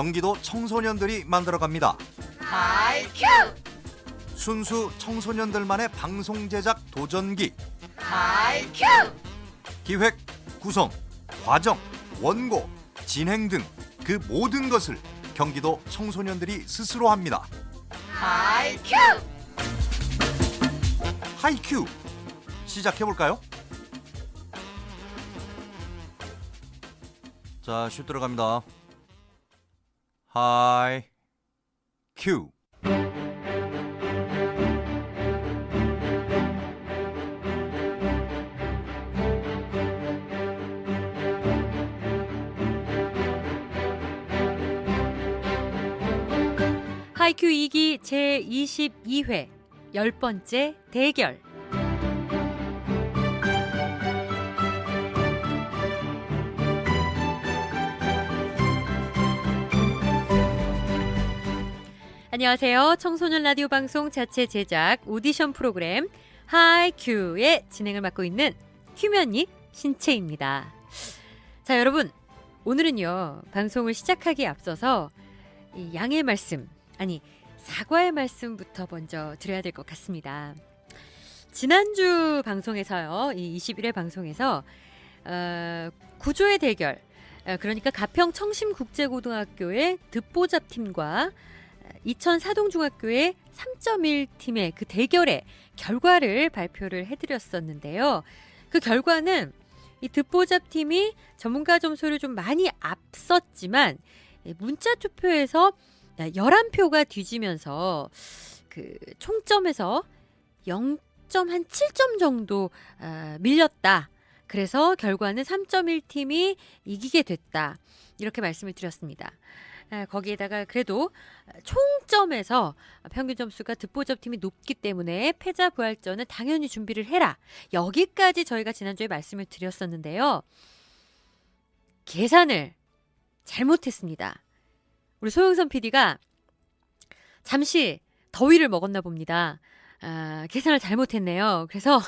경기도 청소년들이 만들어갑니다. 하이큐! 순수 청소년들만의 방송 제작 도전기. 하이큐! 기획, 구성, 과정, 원고, 진행 등 그 모든 것을 경기도 청소년들이 스스로 합니다. 하이큐! 하이큐! 시작해볼까요? 자, 슛 들어갑니다. 하이 큐. 하이큐 2기 제22회 10번째 대결. 안녕하세요. 청소년 라디오 방송 자체 제작 오디션 프로그램 하이큐의 진행을 맡고 있는 큐면이 신채입니다. 자, 여러분, 오늘은요, 방송을 시작하기에 앞서서 이 양해 말씀, 아니 사과의 말씀부터 먼저 드려야 될 것 같습니다. 지난주 방송에서요, 이 21회 방송에서 구조의 대결, 그러니까 가평 청심국제고등학교의 듣보잡팀과 이천 사동중학교의 3.1팀의 그 대결의 결과를 발표를 해드렸었는데요. 그 결과는 이 듣보잡팀이 전문가 점수를 좀 많이 앞섰지만 문자 투표에서 11표가 뒤지면서 그 총점에서 0.7점 정도 밀렸다. 그래서 결과는 3.1팀이 이기게 됐다. 이렇게 말씀을 드렸습니다. 거기에다가 그래도 총점에서 평균 점수가 듣보잡팀이 높기 때문에 패자 부활전은 당연히 준비를 해라. 여기까지 저희가 지난주에 말씀을 드렸었는데요. 계산을 잘못했습니다. 우리 소영선 PD가 잠시 더위를 먹었나 봅니다. 계산을 잘못했네요. 그래서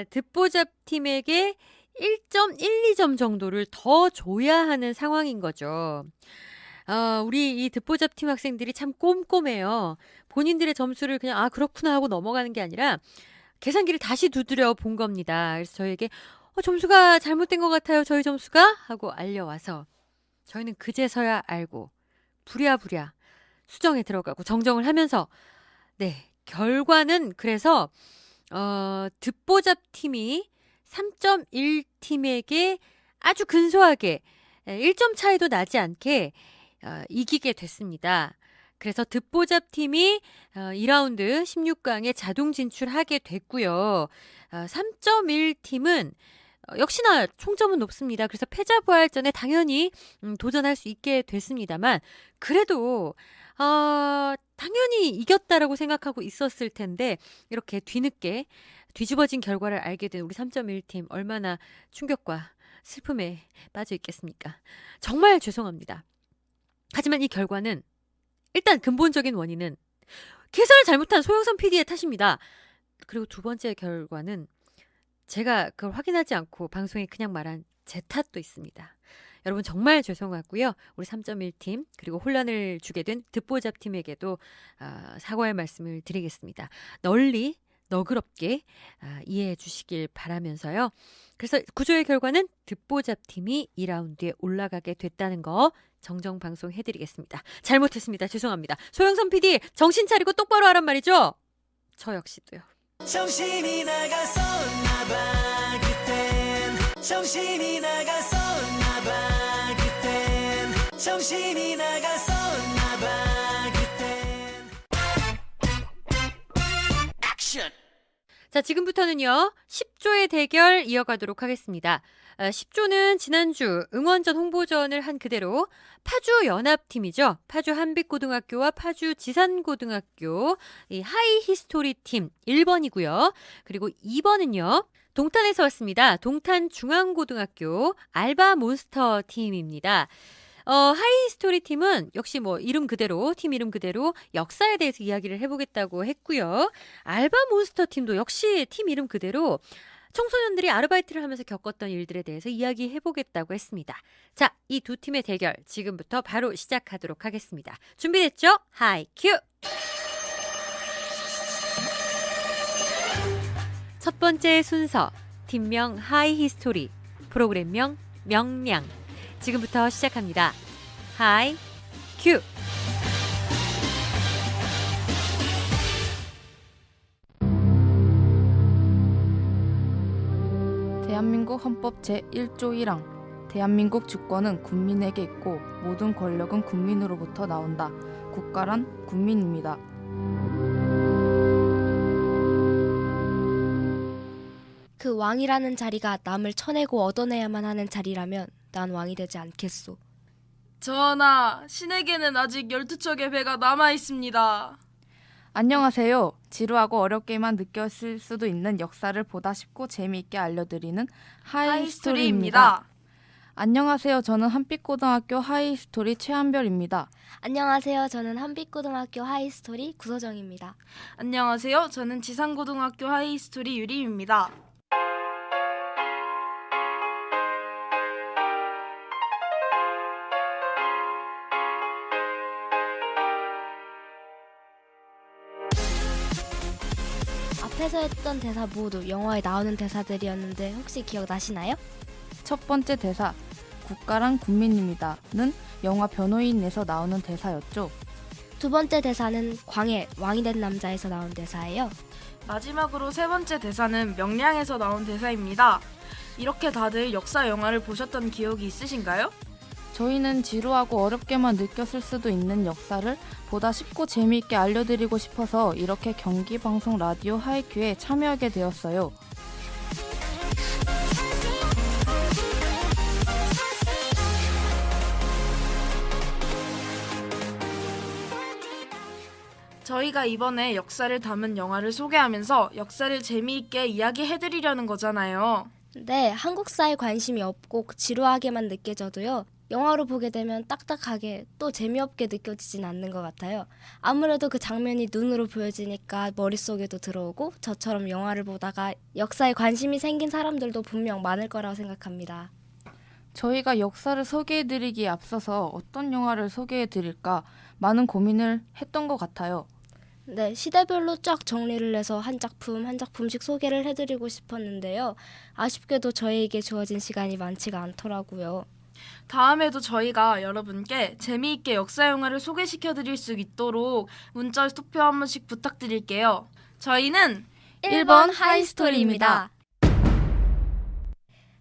듣보잡팀에게 1.12점 정도를 더 줘야 하는 상황인 거죠. 우리 이 듣보잡팀 학생들이 참 꼼꼼해요. 본인들의 점수를 그냥 그렇구나 하고 넘어가는 게 아니라 계산기를 다시 두드려 본 겁니다. 그래서 저희에게 점수가 잘못된 것 같아요. 저희 점수가? 하고 알려와서 저희는 그제서야 알고 부랴부랴 수정에 들어가고 정정을 하면서 결과는 그래서 듣보잡팀이 3.1팀에게 아주 근소하게 1점 차이도 나지 않게 이기게 됐습니다. 그래서 듣보잡팀이 2라운드 16강에 자동 진출하게 됐고요. 3.1팀은 역시나 총점은 높습니다. 그래서 패자 부활전에 당연히 도전할 수 있게 됐습니다만 그래도 당연히 이겼다라고 생각하고 있었을 텐데 이렇게 뒤늦게 뒤집어진 결과를 알게 된 우리 3.1팀 얼마나 충격과 슬픔에 빠져 있겠습니까? 정말 죄송합니다. 하지만 이 결과는 일단 근본적인 원인은 계산을 잘못한 소영선 PD의 탓입니다. 그리고 두 번째 결과는 제가 그걸 확인하지 않고 방송에 그냥 말한 제 탓도 있습니다. 여러분 정말 죄송하고요. 우리 3.1팀 그리고 혼란을 주게 된 듣보잡팀에게도 사과의 말씀을 드리겠습니다. 널리 너그럽게 이해해 주시길 바라면서요. 그래서 구조의 결과는 듣보잡팀이 2라운드에 올라가게 됐다는 거 정정 방송해드리겠습니다. 잘못했습니다. 죄송합니다. 소영선 PD 정신 차리고 똑바로 하란 말이죠? 저 역시도요. 정신이 나갔었나봐 그땐 정신이 나갔었나봐 그땐 정신이 나갔었나봐 그땐 액션. 자, 지금부터는요 10조의 대결 이어가도록 하겠습니다. 10조는 지난주 응원전 홍보전을 한 그대로 파주 연합팀이죠. 파주 한빛고등학교와 파주 지산고등학교 이 하이히스토리 팀 1번이고요. 그리고 2번은요. 동탄에서 왔습니다. 동탄중앙고등학교 알바몬스터 팀입니다. 하이히스토리 팀은 역시 이름 그대로, 팀 이름 그대로 역사에 대해서 이야기를 해보겠다고 했고요. 알바몬스터 팀도 역시 팀 이름 그대로 청소년들이 아르바이트를 하면서 겪었던 일들에 대해서 이야기해보겠다고 했습니다. 자, 이 두 팀의 대결 지금부터 바로 시작하도록 하겠습니다. 준비됐죠? 하이 큐! 첫 번째 순서, 팀명 하이 히스토리, 프로그램명 명량. 지금부터 시작합니다. 하이 큐! 대한민국 헌법 제1조 1항 대한민국 주권은 국민에게 있고 모든 권력은 국민으로부터 나온다. 국가란 국민입니다. 그 왕이라는 자리가 남을 쳐내고 얻어내야만 하는 자리라면 난 왕이 되지 않겠소. 전하, 신에게는 아직 12척의 배가 남아있습니다. 안녕하세요. 지루하고 어렵게만 느꼈을 수도 있는 역사를 보다 쉽고 재미있게 알려드리는 하이스토리입니다. 안녕하세요. 저는 한빛고등학교 하이스토리 최한별입니다. 안녕하세요. 저는 한빛고등학교 하이스토리 구서정입니다. 안녕하세요. 저는 지상고등학교 하이스토리 유림입니다. 앞에서 했던 대사 모두 영화에 나오는 대사들이었는데 혹시 기억나시나요? 첫 번째 대사, 국가란 국민입니다는 영화 변호인에서 나오는 대사였죠. 두 번째 대사는 광해 왕이 된 남자에서 나온 대사예요. 마지막으로 세 번째 대사는 명량에서 나온 대사입니다. 이렇게 다들 역사 영화를 보셨던 기억이 있으신가요? 저희는 지루하고 어렵게만 느꼈을 수도 있는 역사를 보다 쉽고 재미있게 알려드리고 싶어서 이렇게 경기방송 라디오 하이큐에 참여하게 되었어요. 저희가 이번에 역사를 담은 영화를 소개하면서 역사를 재미있게 이야기해드리려는 거잖아요. 네, 한국사에 관심이 없고 지루하게만 느껴져도요. 영화로 보게 되면 딱딱하게 또 재미없게 느껴지진 않는 것 같아요. 아무래도 그 장면이 눈으로 보여지니까 머릿속에도 들어오고 저처럼 영화를 보다가 역사에 관심이 생긴 사람들도 분명 많을 거라고 생각합니다. 저희가 역사를 소개해드리기에 앞서서 어떤 영화를 소개해드릴까 많은 고민을 했던 것 같아요. 네, 시대별로 쫙 정리를 해서 한 작품 한 작품씩 소개를 해드리고 싶었는데요. 아쉽게도 저희에게 주어진 시간이 많지가 않더라고요. 다음에도 저희가 여러분께 재미있게 역사 영화를 소개시켜드릴 수 있도록 문자 투표 한 번씩 부탁드릴게요. 저희는 1번 하이스토리입니다.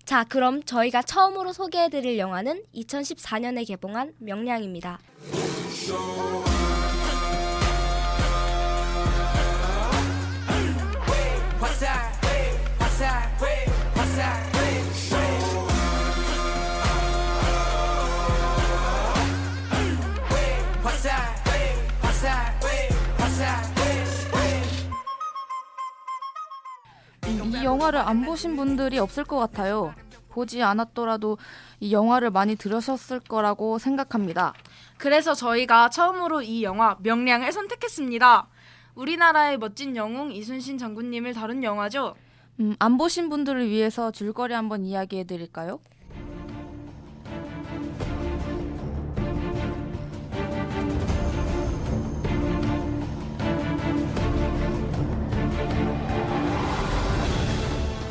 자, 그럼 저희가 처음으로 소개해드릴 영화는 2014년에 개봉한 명량입니다. 이 영화를 안 보신 분들이 없을 것 같아요. 보지 않았더라도 이 영화를 많이 들으셨을 거라고 생각합니다. 그래서 저희가 처음으로 이 영화 명량을 선택했습니다. 우리나라의 멋진 영웅 이순신 장군님을 다룬 영화죠. 안 보신 분들을 위해서 줄거리 한번 이야기해 드릴까요?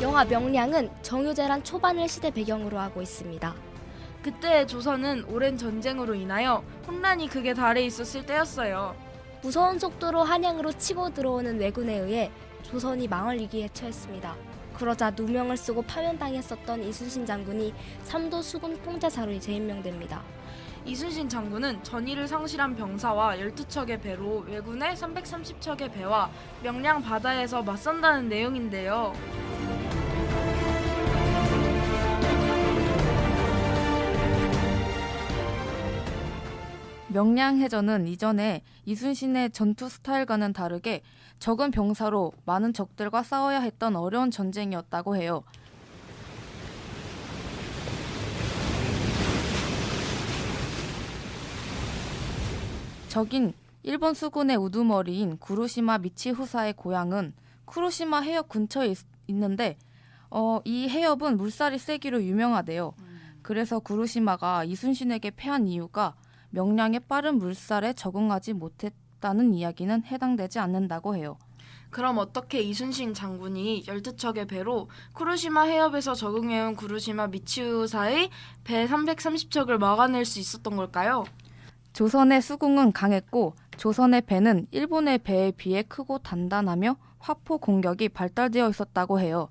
영화 명량은 정유재란 초반을 시대 배경으로 하고 있습니다. 그때의 조선은 오랜 전쟁으로 인하여 혼란이 극에 달해 있었을 때였어요. 무서운 속도로 한양으로 치고 들어오는 왜군에 의해 조선이 망할 위기에 처했습니다. 그러자 누명을 쓰고 파면당했었던 이순신 장군이 삼도 수군 통제사로 재임명됩니다. 이순신 장군은 전의를 상실한 병사와 12척의 배로 왜군의 330척의 배와 명량 바다에서 맞선다는 내용인데요. 명량해전은 이전에 이순신의 전투 스타일과는 다르게 적은 병사로 많은 적들과 싸워야 했던 어려운 전쟁이었다고 해요. 적인 일본 수군의 우두머리인 구루시마 미치후사의 고향은 쿠루시마 해역 근처에 있는데 이 해협은 물살이 세기로 유명하대요. 그래서 구루시마가 이순신에게 패한 이유가 명량의 빠른 물살에 적응하지 못했다는 이야기는 해당되지 않는다고 해요. 그럼 어떻게 이순신 장군이 12척의 배로 쿠루시마 해협에서 적응해온 구루시마 미치우사의 배 330척을 막아낼 수 있었던 걸까요? 조선의 수궁은 강했고 조선의 배는 일본의 배에 비해 크고 단단하며 화포 공격이 발달되어 있었다고 해요.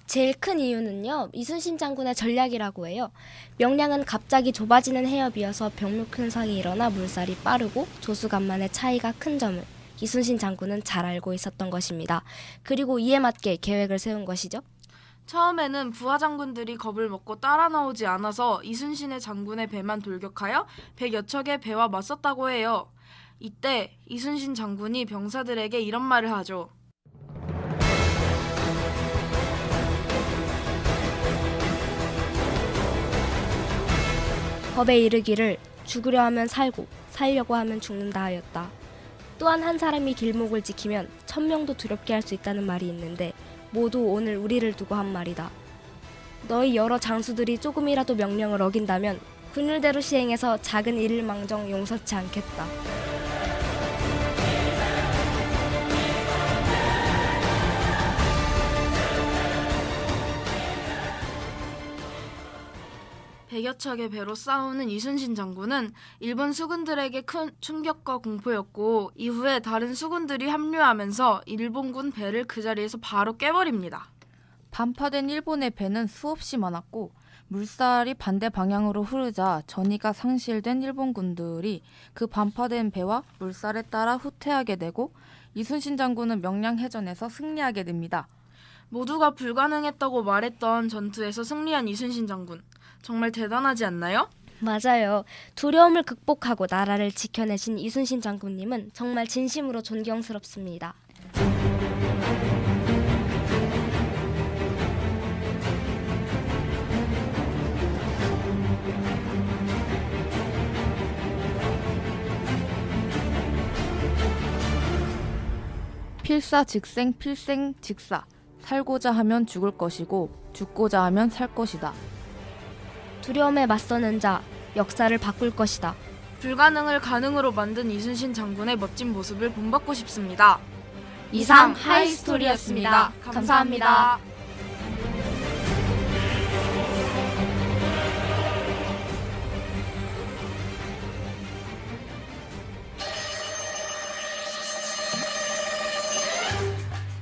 제일 큰 이유는요, 이순신 장군의 전략이라고 해요. 명량은 갑자기 좁아지는 해협이어서 병력 현상이 일어나 물살이 빠르고 조수간만의 차이가 큰 점을 이순신 장군은 잘 알고 있었던 것입니다. 그리고 이에 맞게 계획을 세운 것이죠. 처음에는 부하 장군들이 겁을 먹고 따라 나오지 않아서 이순신의 장군의 배만 돌격하여 100여 척의 배와 맞섰다고 해요. 이때 이순신 장군이 병사들에게 이런 말을 하죠. 법에 이르기를 죽으려 하면 살고 살려고 하면 죽는다 하였다. 또한 한 사람이 길목을 지키면 1000명도 두렵게 할 수 있다는 말이 있는데 모두 오늘 우리를 두고 한 말이다. 너희 여러 장수들이 조금이라도 명령을 어긴다면 군율대로 시행해서 작은 일을 망정 용서치 않겠다. 백여 척의 배로 싸우는 이순신 장군은 일본 수군들에게 큰 충격과 공포였고 이후에 다른 수군들이 합류하면서 일본군 배를 그 자리에서 바로 깨버립니다. 반파된 일본의 배는 수없이 많았고 물살이 반대 방향으로 흐르자 전의가 상실된 일본군들이 그 반파된 배와 물살에 따라 후퇴하게 되고 이순신 장군은 명량해전에서 승리하게 됩니다. 모두가 불가능했다고 말했던 전투에서 승리한 이순신 장군. 정말 대단하지 않나요? 맞아요. 두려움을 극복하고 나라를 지켜내신 이순신 장군님은 정말 진심으로 존경스럽습니다. 필사직생 필생직사. 살고자 하면 죽을 것이고 죽고자 하면 살 것이다. 두려움에 맞서는 자, 역사를 바꿀 것이다. 불가능을 가능으로 만든 이순신 장군의 멋진 모습을 본받고 싶습니다. 이상 하이스토리였습니다. 감사합니다.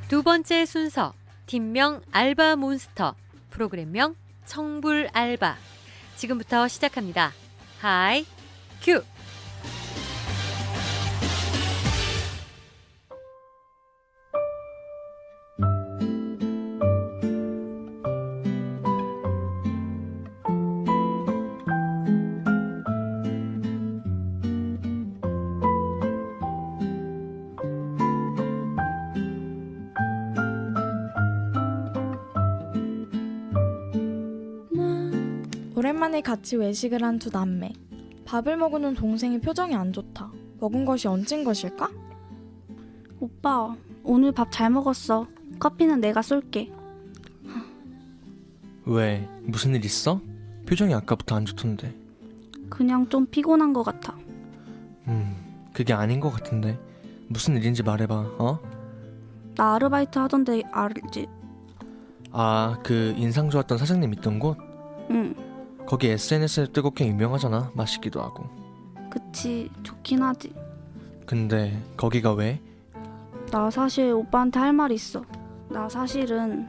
두 번째 순서 팀명 알바 몬스터, 프로그램명 청불 알바. 지금부터 시작합니다. 하이 큐. 오랜만에 같이 외식을 한 두 남매. 밥을 먹은 동생의 표정이 안 좋다. 먹은 것이 얹은 것일까? 오빠, 오늘 밥 잘 먹었어. 커피는 내가 쏠게. 왜? 무슨 일 있어? 표정이 아까부터 안 좋던데. 그냥 좀 피곤한 것 같아. 그게 아닌 것 같은데. 무슨 일인지 말해봐, 어? 나 아르바이트 하던데 알지? 아, 그 인상 좋았던 사장님 있던 곳? 응, 거기 SNS에 뜨겁게 유명하잖아. 맛있기도 하고. 그치, 좋긴 하지. 근데 거기가 왜? 나 사실 오빠한테 할 말 있어. 나 사실은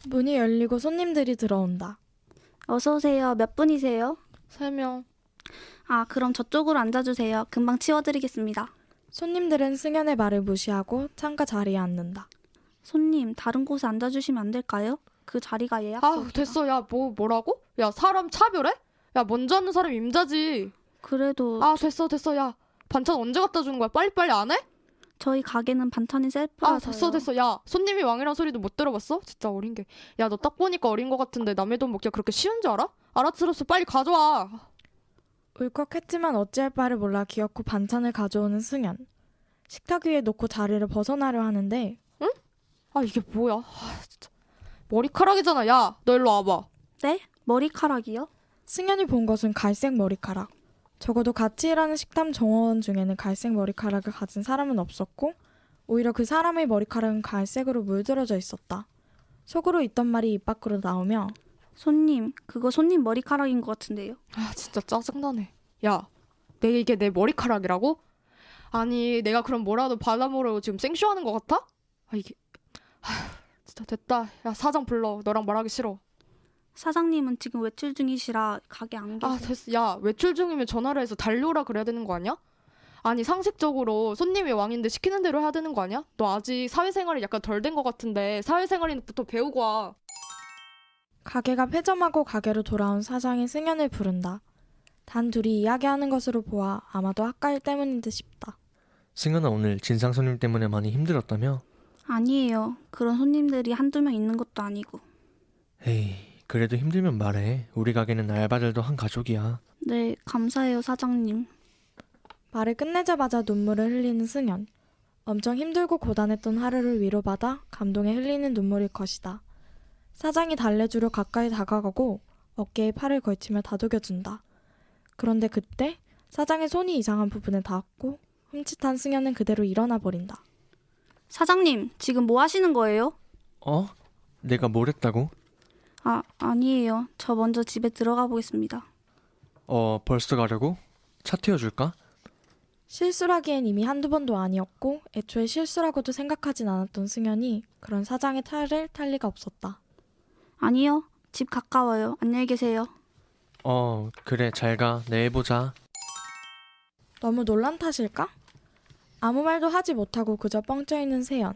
문이 열리고 손님들이 들어온다. 어서 오세요. 몇 분이세요? 3명. 아, 그럼 저쪽으로 앉아주세요. 금방 치워드리겠습니다. 손님들은 승연의 말을 무시하고 창가 자리에 앉는다. 손님, 다른 곳에 앉아주시면 안 될까요? 그 자리가 예약돼. 아, 됐어. 야, 뭐라고? 야, 사람 차별해? 야, 먼저 앉는 사람 임자지. 그래도 아, 됐어. 야, 반찬 언제 갖다 주는 거야? 빨리빨리 안 해? 저희 가게는 반찬이 아, 셀프라서요. 됐어. 야, 손님이 왕이란 소리도 못 들어봤어? 진짜 어린 게. 야, 너 딱 보니까 어린 거 같은데 남의 돈 먹기가 그렇게 쉬운 줄 알아? 알아들었어. 빨리 가져와. 울컥했지만 어찌할 바를 몰라 기어코 반찬을 가져오는 승연. 식탁 위에 놓고 자리를 벗어나려 하는데 아, 이게 뭐야? 아, 진짜. 머리카락이잖아. 야, 너 일로 와봐. 네? 머리카락이요? 승연이 본 것은 갈색 머리카락. 적어도 같이 일하는 식당 정원 중에는 갈색 머리카락을 가진 사람은 없었고 오히려 그 사람의 머리카락은 갈색으로 물들어져 있었다. 속으로 있던 말이 입 밖으로 나오며 손님, 그거 손님 머리카락인 것 같은데요. 아, 진짜 짜증나네. 야, 이게 내 머리카락이라고? 아니, 내가 그럼 뭐라도 받아먹으려고 지금 생쇼하는 것 같아? 아, 이게... 진짜 됐다. 야, 사장 불러. 너랑 말하기 싫어. 사장님은 지금 외출 중이시라 가게 안 계세요. 아, 됐어. 야, 외출 중이면 전화를 해서 달려오라 그래야 되는 거 아니야? 아니, 상식적으로 손님이 왕인데 시키는 대로 해야 되는 거 아니야? 너 아직 사회생활이 약간 덜 된 것 같은데 사회생활부터 배우고 와. 가게가 폐점하고 가게로 돌아온 사장이 승연을 부른다. 단 둘이 이야기하는 것으로 보아 아마도 아까 일 때문인 듯 싶다. 승연아 오늘 진상 손님 때문에 많이 힘들었다며? 아니에요. 그런 손님들이 한두 명 있는 것도 아니고. 에이, 그래도 힘들면 말해. 우리 가게는 알바들도 한 가족이야. 네, 감사해요, 사장님. 말을 끝내자마자 눈물을 흘리는 승연. 엄청 힘들고 고단했던 하루를 위로받아 감동에 흘리는 눈물일 것이다. 사장이 달래주려 가까이 다가가고 어깨에 팔을 걸치며 다독여준다. 그런데 그때 사장의 손이 이상한 부분에 닿았고 흠칫한 승연은 그대로 일어나 버린다. 사장님, 지금 뭐 하시는 거예요? 어? 내가 뭘 했다고? 아니에요. 저 먼저 집에 들어가 보겠습니다. 벌써 가려고? 차 태워줄까? 실수라기엔 이미 한두 번도 아니었고 애초에 실수라고도 생각하진 않았던 승연이 그런 사장의 탈을 탈 리가 없었다. 아니요. 집 가까워요. 안녕히 계세요. 그래 잘 가. 내일 보자. 너무 놀란 탓일까? 아무 말도 하지 못하고 그저 뻥쪄있는 세연.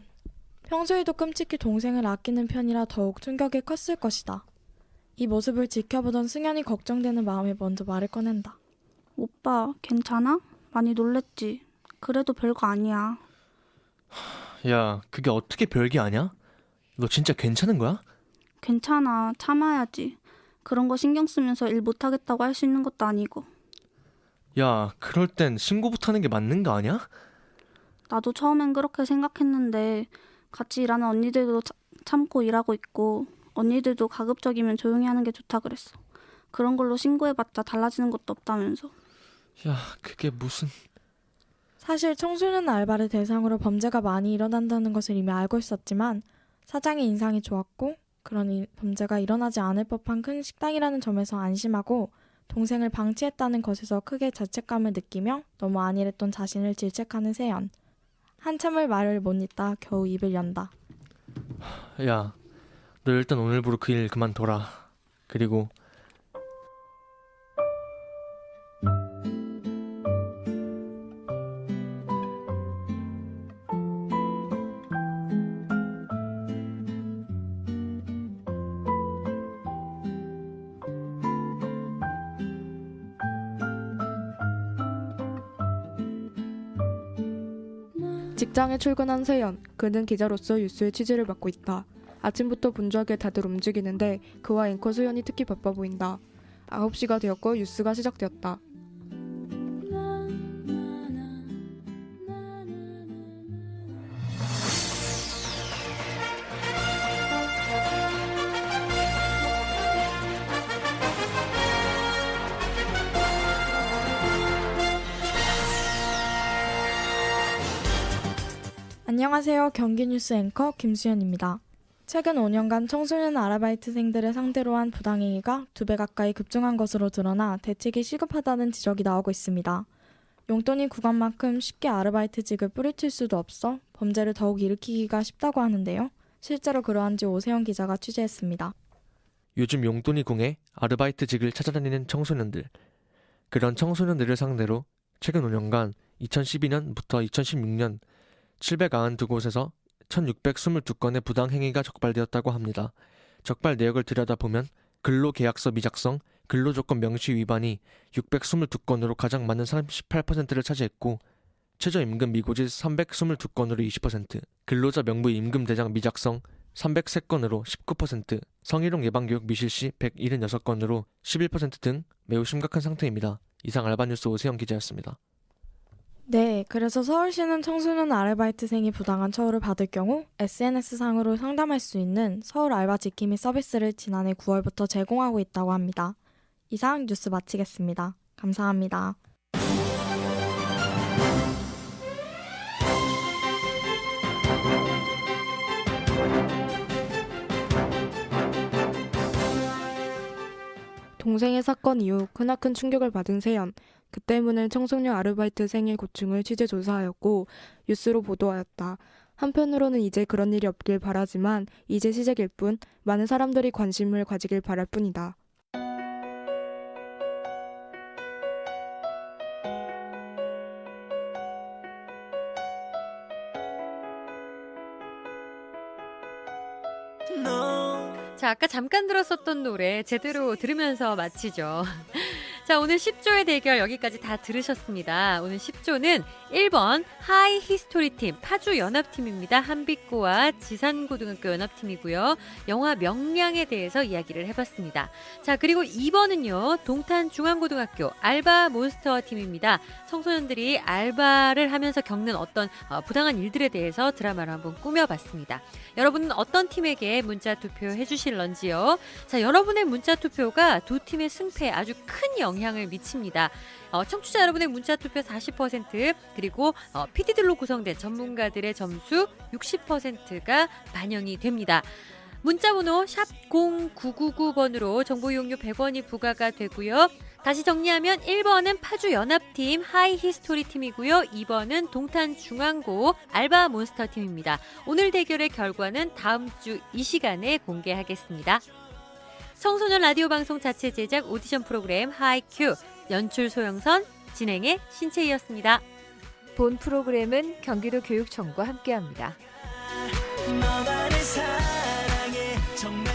평소에도 끔찍히 동생을 아끼는 편이라 더욱 충격이 컸을 것이다. 이 모습을 지켜보던 승연이 걱정되는 마음에 먼저 말을 꺼낸다. 오빠, 괜찮아? 많이 놀랬지? 그래도 별거 아니야. 야, 그게 어떻게 별게 아냐? 너 진짜 괜찮은 거야? 괜찮아. 참아야지. 그런 거 신경 쓰면서 일 못하겠다고 할 수 있는 것도 아니고. 야, 그럴 땐 신고부터 하는 게 맞는 거 아니야? 나도 처음엔 그렇게 생각했는데 같이 일하는 언니들도 참고 일하고 있고 언니들도 가급적이면 조용히 하는 게 좋다 그랬어. 그런 걸로 신고해봤자 달라지는 것도 없다면서. 야, 그게 무슨... 사실 청소년 알바를 대상으로 범죄가 많이 일어난다는 것을 이미 알고 있었지만 사장의 인상이 좋았고 그런 범죄가 일어나지 않을 법한 큰 식당이라는 점에서 안심하고 동생을 방치했다는 것에서 크게 자책감을 느끼며 너무 안일했던 자신을 질책하는 세연. 한참을 말을 못 잇다 겨우 입을 연다. 야, 너 일단 오늘부로 그 일 그만둬라. 그리고 직장에 출근한 세연. 그는 기자로서 뉴스의 취재를 맡고 있다. 아침부터 분주하게 다들 움직이는데 그와 앵커 수연이 특히 바빠 보인다. 9시가 되었고 뉴스가 시작되었다. 안녕하세요. 경기뉴스 앵커 김수연입니다. 최근 5년간 청소년 아르바이트생들을 상대로 한 부당행위가 2배 가까이 급증한 것으로 드러나 대책이 시급하다는 지적이 나오고 있습니다. 용돈이 구간 만큼 쉽게 아르바이트직을 뿌리칠 수도 없어 범죄를 더욱 일으키기가 쉽다고 하는데요. 실제로 그러한지 오세영 기자가 취재했습니다. 요즘 용돈이 궁해 아르바이트직을 찾아다니는 청소년들. 그런 청소년들을 상대로 최근 5년간 2012년부터 2016년 792곳에서 1622건의 부당행위가 적발되었다고 합니다. 적발 내역을 들여다보면 근로계약서 미작성, 근로조건 명시 위반이 622건으로 가장 많은 38%를 차지했고 최저임금 미고지 322건으로 20%, 근로자 명부 임금 대장 미작성 303건으로 19%, 성희롱 예방교육 미실시 176건으로 11% 등 매우 심각한 상태입니다. 이상 알바뉴스 오세영 기자였습니다. 네, 그래서 서울시는 청소년 아르바이트생이 부당한 처우를 받을 경우 SNS상으로 상담할 수 있는 서울 알바 지킴이 서비스를 지난해 9월부터 제공하고 있다고 합니다. 이상 뉴스 마치겠습니다. 감사합니다. 동생의 사건 이후 크나큰 충격을 받은 세연. 그 때문에 청소년 아르바이트생의 고충을 취재조사하였고 뉴스로 보도하였다. 한편으로는 이제 그런 일이 없길 바라지만 이제 시작일 뿐 많은 사람들이 관심을 가지길 바랄 뿐이다. 자, 아까 잠깐 들었었던 노래 제대로 들으면서 마치죠. 자, 오늘 10조의 대결 여기까지 다 들으셨습니다. 오늘 10조는 1번 하이 히스토리 팀 파주 연합팀입니다. 한빛고와 지산고등학교 연합팀이고요. 영화 명량에 대해서 이야기를 해봤습니다. 자, 그리고 2번은요. 동탄중앙고등학교 알바 몬스터 팀입니다. 청소년들이 알바를 하면서 겪는 어떤 부당한 일들에 대해서 드라마를 한번 꾸며봤습니다. 여러분은 어떤 팀에게 문자 투표해 주실런지요? 자, 여러분의 문자 투표가 두 팀의 승패에 아주 큰 영향을 미칩니다. 청취자 여러분의 문자 투표 40% 그리고 PD들로 구성된 전문가들의 점수 60%가 반영이 됩니다. 문자번호 샵 0999번으로 정보 이용료 100원이 부과가 되고요. 다시 정리하면 1번은 파주 연합팀 하이 히스토리 팀이고요. 2번은 동탄 중앙고 알바 몬스터 팀입니다. 오늘 대결의 결과는 다음 주 이 시간에 공개하겠습니다. 청소년 라디오 방송 자체 제작 오디션 프로그램 하이큐 연출 소영선, 진행의 신채희였습니다. 본 프로그램은 경기도 교육청과 함께합니다. 너만을 사랑해 정말